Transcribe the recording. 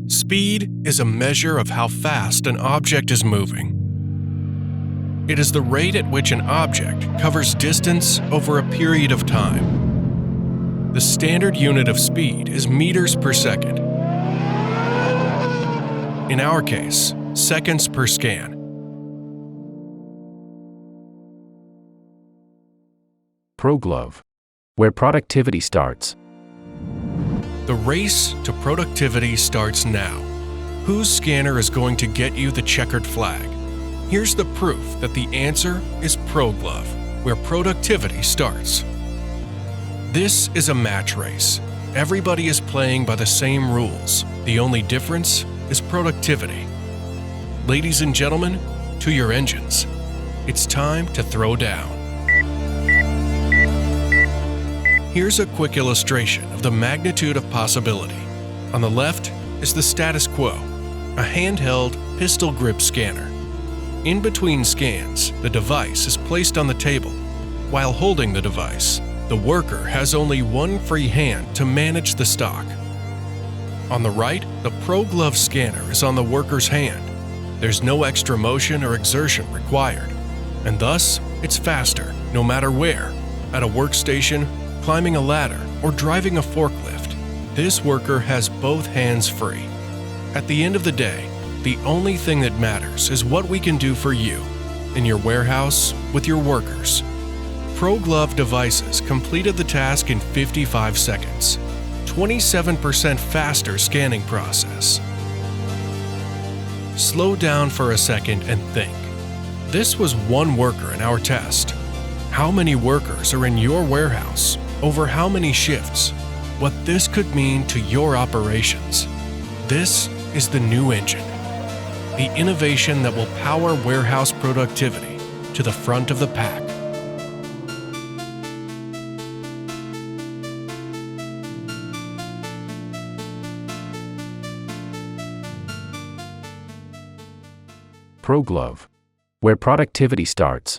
Speed is a measure of how fast an object is moving. It is the rate at which an object covers distance over a period of time. The standard unit of speed is meters per second. In our case, seconds per scan. ProGlove, where productivity starts. The race to productivity starts now. Whose scanner is going to get you the checkered flag? Here's the proof that the answer is ProGlove, where productivity starts. This is a match race. Everybody is playing by the same rules. The only difference is productivity. Ladies and gentlemen, to your engines. It's time to throw down. Here's a quick illustration of the magnitude of possibility. On the left is the status quo, a handheld pistol grip scanner. In between scans, the device is placed on the table. While holding the device, the worker has only one free hand to manage the stock. On the right, the ProGlove scanner is on the worker's hand. There's no extra motion or exertion required, and thus it's faster no matter where, at a workstation, climbing a ladder, or driving a forklift. This worker has both hands free. At the end of the day, the only thing that matters is what we can do for you, in your warehouse, with your workers. ProGlove devices completed the task in 55 seconds, 27% faster scanning process. Slow down for a second and think. This was one worker in our test. How many workers are in your warehouse? Over how many shifts? What this could mean to your operations. This is the new engine. The innovation that will power warehouse productivity to the front of the pack. ProGlove, where productivity starts.